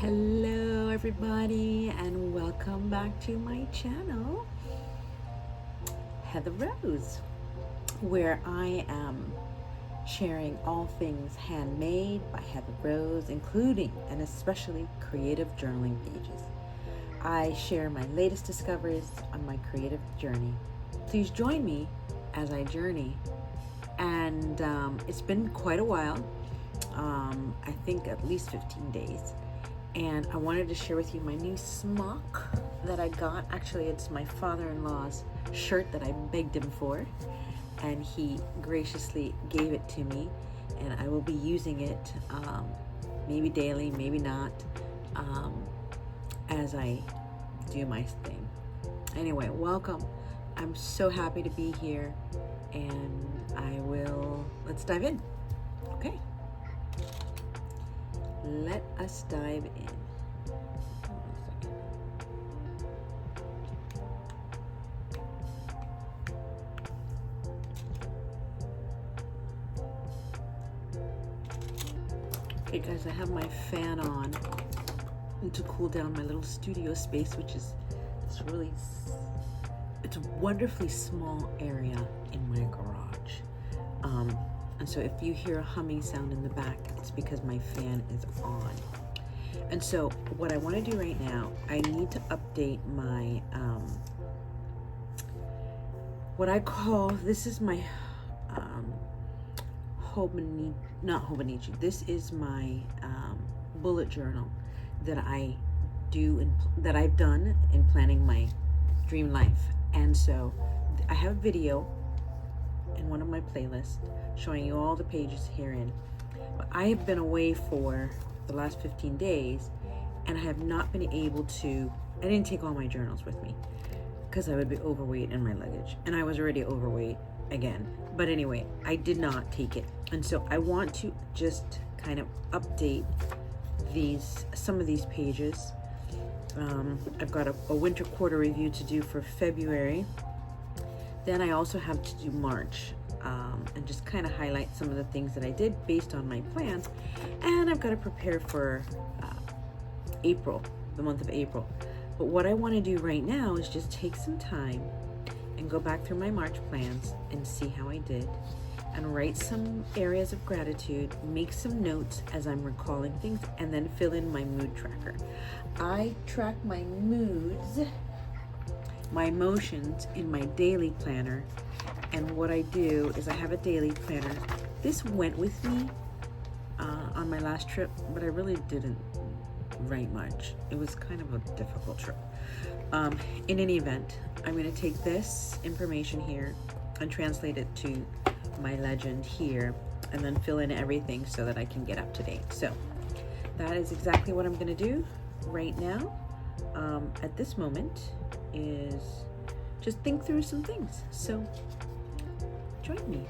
Hello everybody and welcome back to my channel, Heather Rose, where I am sharing all things handmade by Heather Rose, including and especially creative journaling pages. I share my latest discoveries on my creative journey. Please join me as I journey, and it's been quite a while, I think at least 15 days. And I wanted to share with you my new smock that I got. Actually, it's my father-in-law's shirt that I begged him for, and he graciously gave it to me, and I will be using it maybe daily, maybe not, as I do my thing. Anyway, welcome. I'm so happy to be here, and let's dive in. Okay. Let us dive in. Okay guys, I have my fan on to cool down my little studio space, which is it's a wonderfully small area in my garage. And so if you hear a humming sound in the back, it's because my fan is on. And so what I want to do right now, I need to update my, what I call, this is my this is my bullet journal that that I've done in planning my dream life. And so I have a video in one of my playlists showing you all the pages herein. But I have been away for the last 15 days, and I have not been able to, I didn't take all my journals with me because I would be overweight in my luggage, and I was already overweight again. But anyway, I did not take it. And so I want to just kind of update some of these pages. I've got a winter quarter review to do for February. Then I also have to do March, and just kind of highlight some of the things that I did based on my plans. And I've got to prepare for April, the month of April. But what I want to do right now is just take some time and go back through my March plans and see how I did, and write some areas of gratitude, make some notes as I'm recalling things, and then fill in my mood tracker. I track my moods, my emotions in my daily planner. And what I do is I have a daily planner. This went with me on my last trip, but I really didn't write much. It was kind of a difficult trip. In any event, I'm going to take this information here and translate it to my legend here, and then fill in everything so that I can get up to date. So that is exactly what I'm going to do right now. At this moment is just think through some things. So join me.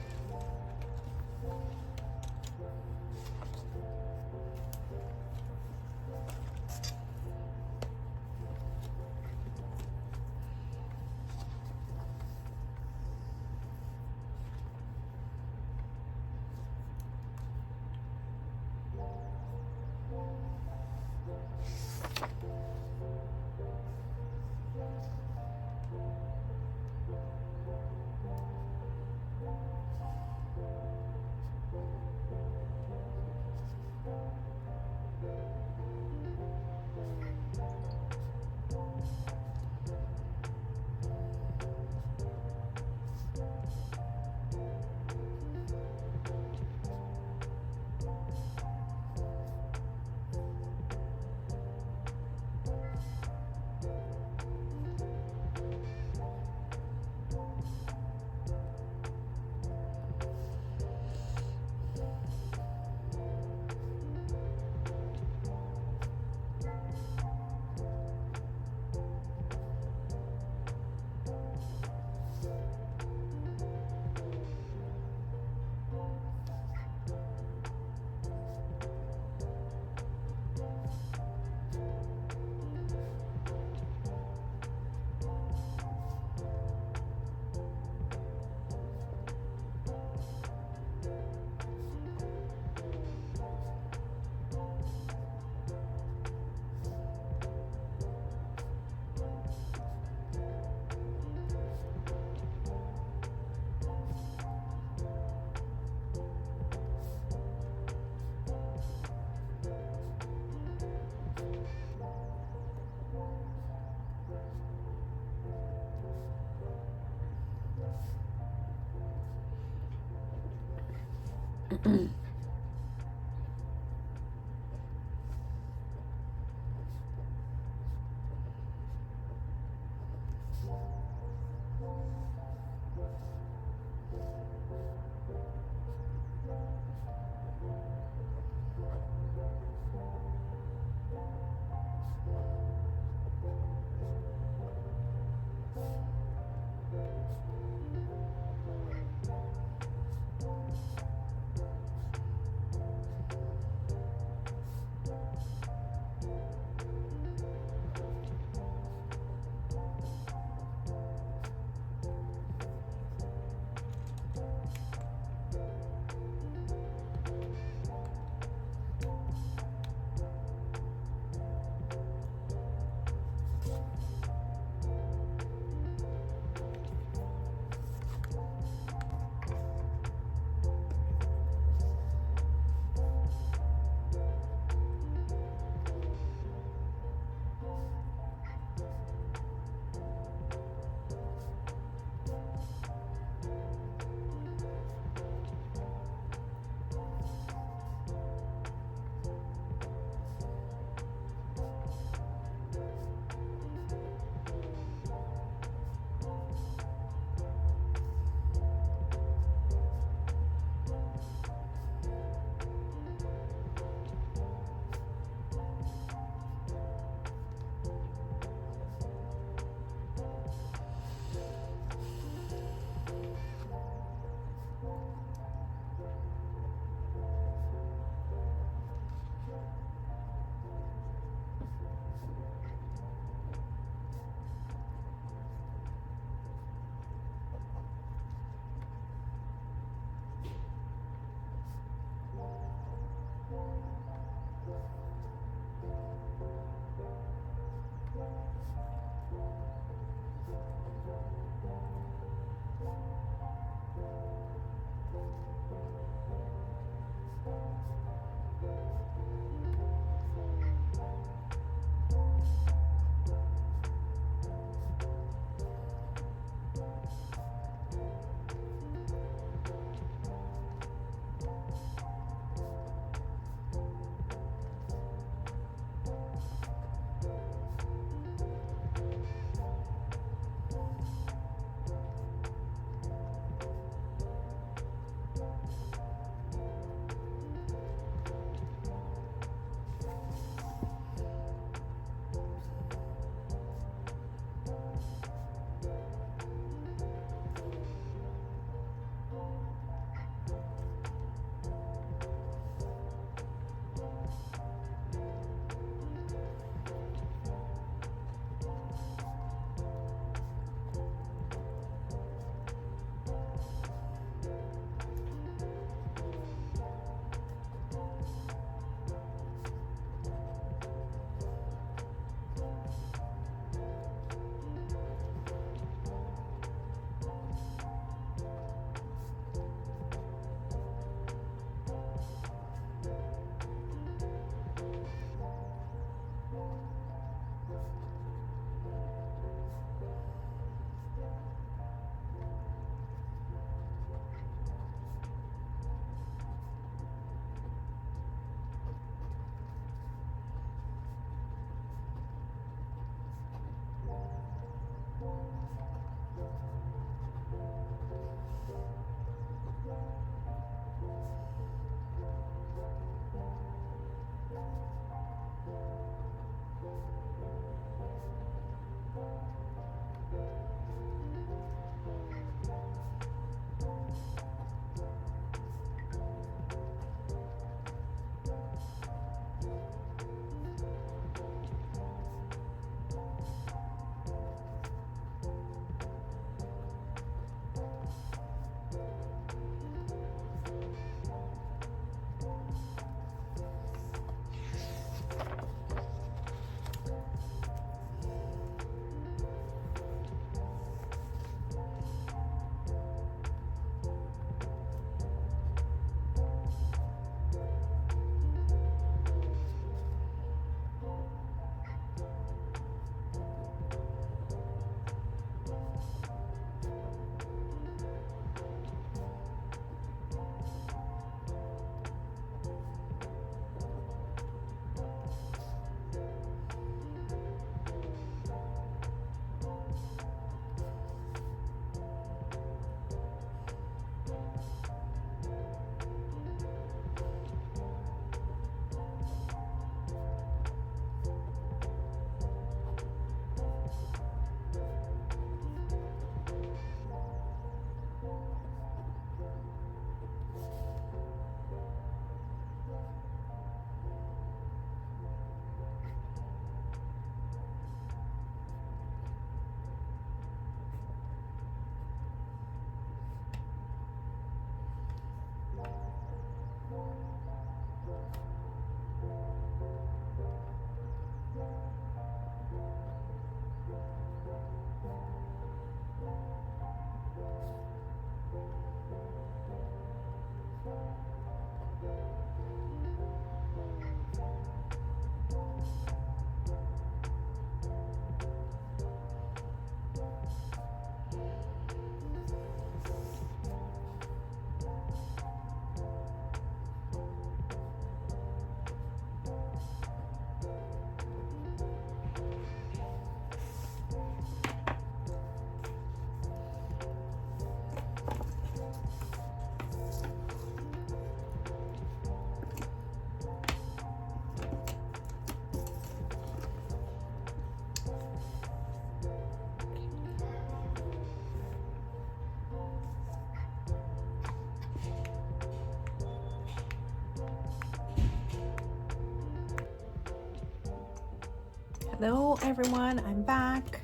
Hello everyone, I'm back.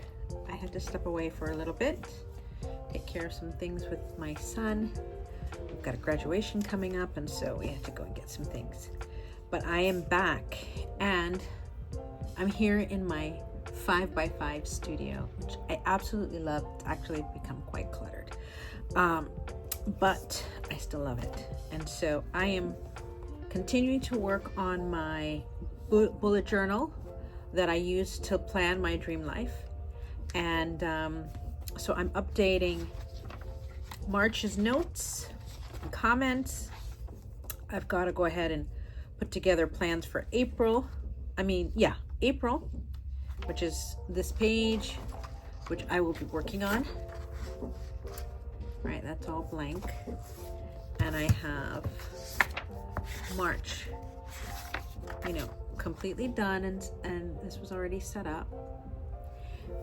I had to step away for a little bit, take care of some things with my son. We've got a graduation coming up, and so we had to go and get some things. But I am back, and I'm here in my 5x5 studio, which I absolutely love. It's actually become quite cluttered, but I still love it. And so I am continuing to work on my bullet journal that I use to plan my dream life. And so I'm updating March's notes and comments. I've got to go ahead and put together plans for April, which is this page, which I will be working on. Right, that's all blank. And I have March, completely done, and this was already set up.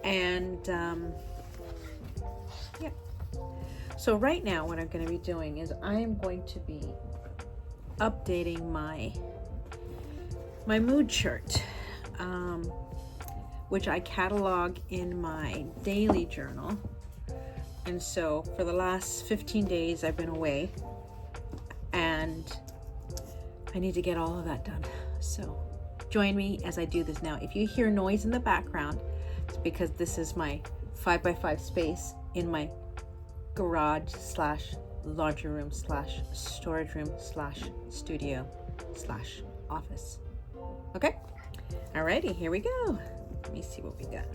And yeah. So right now what I'm going to be doing is I am going to be updating my mood chart, which I catalog in my daily journal. And so for the last 15 days I've been away, and I need to get all of that done. So join me as I do this now. If you hear noise in the background, it's because this is my 5x5 space in my garage / laundry room / storage room / studio / office. Okay? Alrighty, here we go. Let me see what we got.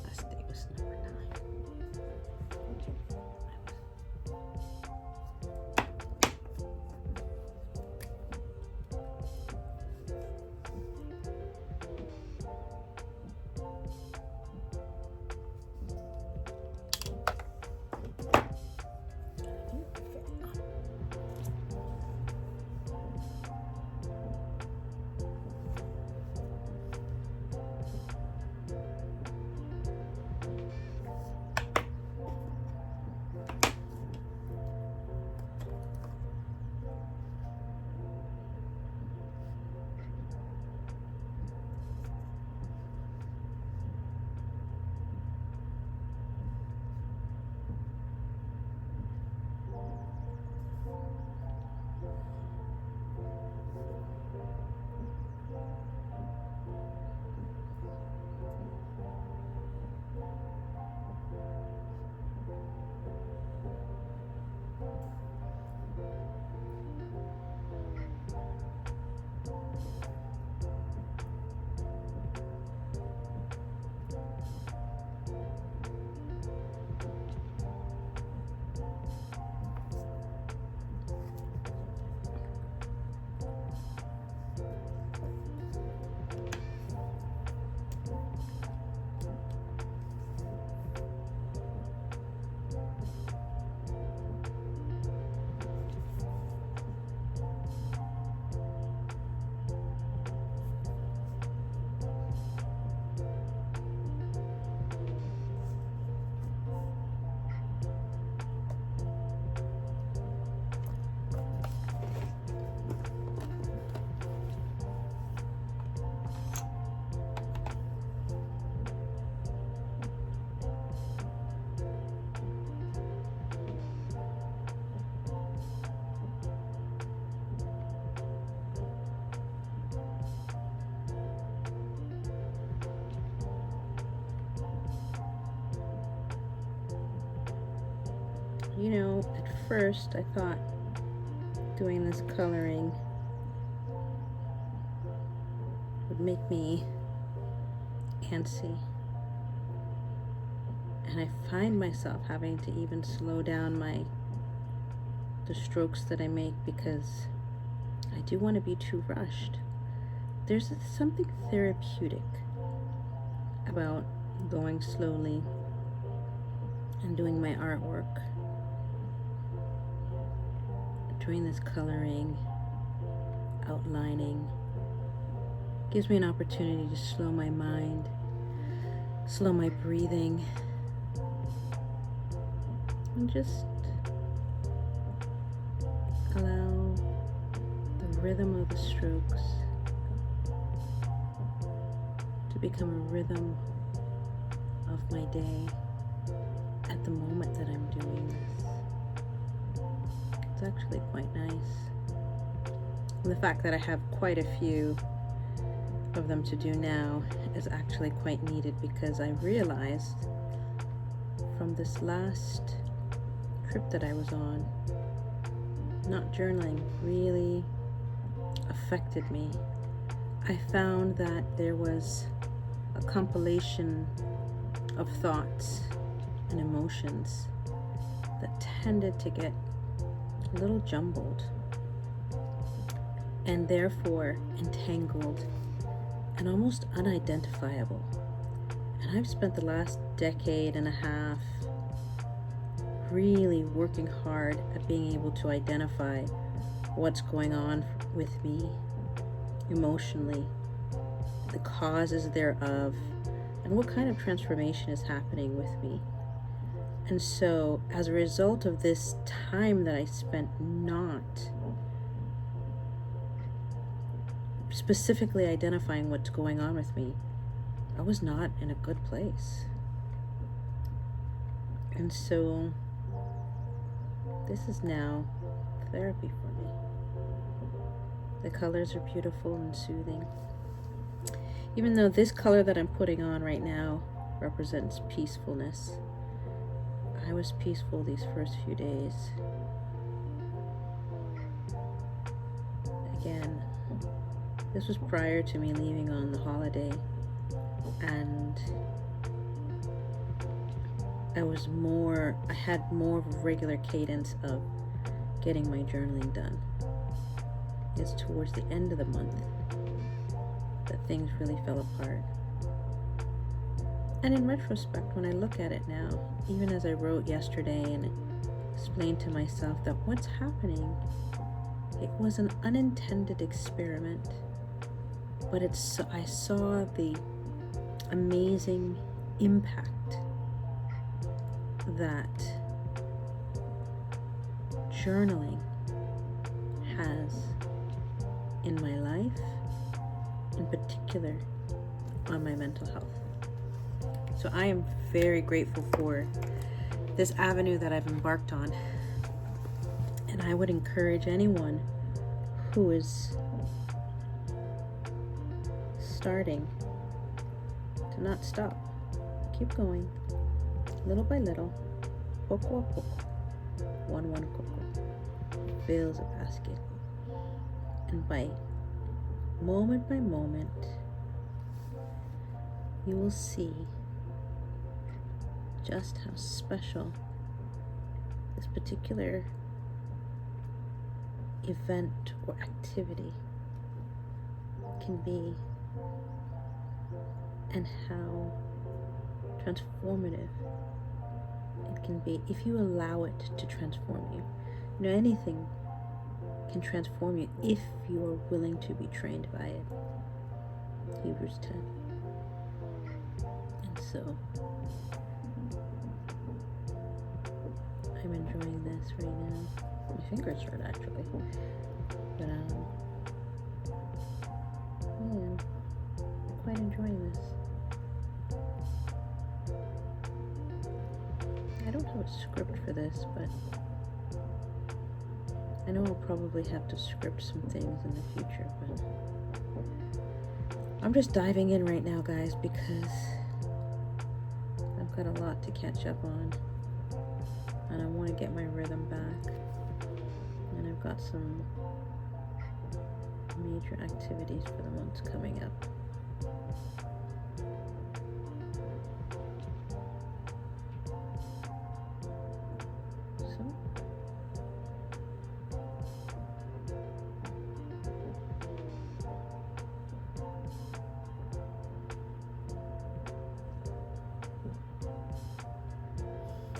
Last day was number 9. At first I thought doing this coloring would make me antsy, and I find myself having to even slow down the strokes that I make, because I do want to be too rushed. There's something therapeutic about going slowly and doing my artwork, doing this coloring, outlining. Gives me an opportunity to slow my mind, slow my breathing, and just allow the rhythm of the strokes to become a rhythm of my day at the moment that I'm doing this. It's actually quite nice. And the fact that I have quite a few of them to do now is actually quite needed, because I realized from this last trip that I was on, not journaling really affected me. I found that there was a compilation of thoughts and emotions that tended to get a little jumbled and therefore entangled and almost unidentifiable. And I've spent the last decade and a half really working hard at being able to identify what's going on with me emotionally, the causes thereof, and what kind of transformation is happening with me. And so, as a result of this time that I spent not specifically identifying what's going on with me, I was not in a good place. And so, this is now therapy for me. The colors are beautiful and soothing. Even though this color that I'm putting on right now represents peacefulness, I was peaceful these first few days. Again, this was prior to me leaving on the holiday, and I had more of a regular cadence of getting my journaling done. It's towards the end of the month that things really fell apart. And in retrospect, when I look at it now, even as I wrote yesterday and explained to myself that what's happening, it was an unintended experiment, but I saw the amazing impact that journaling has in my life, in particular on my mental health. So I am very grateful for this avenue that I've embarked on, and I would encourage anyone who is starting to not stop. Keep going, little by little, poco a poco, one coco fills a basket, and by moment, you will see just how special this particular event or activity can be, and how transformative it can be if you allow it to transform you. You know, anything can transform you if you are willing to be trained by it. Hebrews 10. And so I'm enjoying this right now. My fingers hurt actually, but I'm quite enjoying this. I don't have a script for this, but I know I'll probably have to script some things in the future, but I'm just diving in right now, guys, because I've got a lot to catch up on, and I want to get my rhythm back, and I've got some major activities for the months coming up.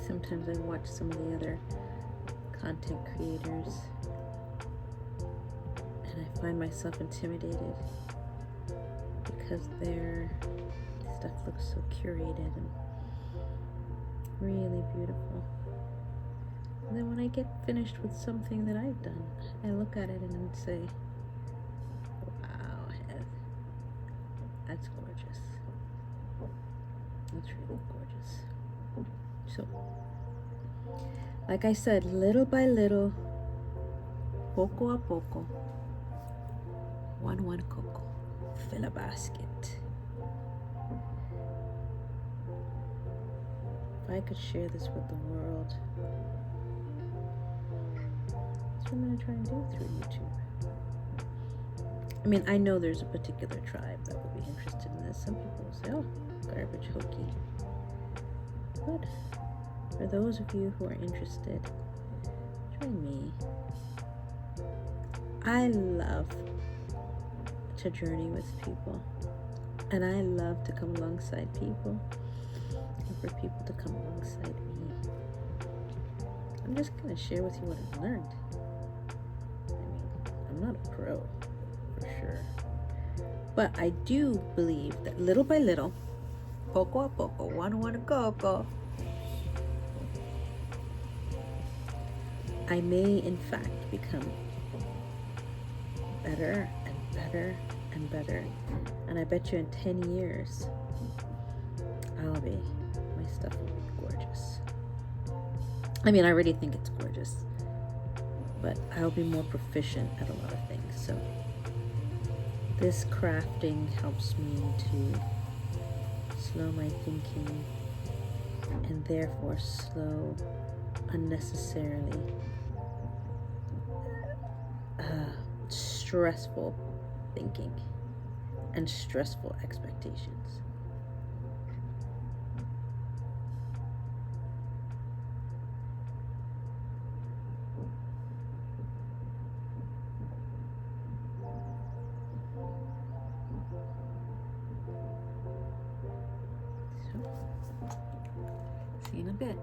Sometimes I watch some of the other content creators and I find myself intimidated because their stuff looks so curated and really beautiful. And then when I get finished with something that I've done, I look at it and say, wow, That's gorgeous. That's really gorgeous. So, like I said, little by little, poco a poco, one coco, fill a basket. If I could share this with the world, that's what I'm going to try and do through YouTube. I mean, I know there's a particular tribe that will be interested in this. Some people will say, oh, garbage hooky. But for those of you who are interested, join me. I love to journey with people, and I love to come alongside people, and for people to come alongside me. I'm just going to share with you what I've learned. I mean, I'm not a pro, for sure. But I do believe that little by little, poco a poco, one coco, I may in fact become better and better and better. And I bet you in 10 years, my stuff will be gorgeous. I mean, I already think it's gorgeous, but I'll be more proficient at a lot of things. So this crafting helps me to slow my thinking and therefore slow unnecessarily stressful thinking and stressful expectations. So, see you in a bit.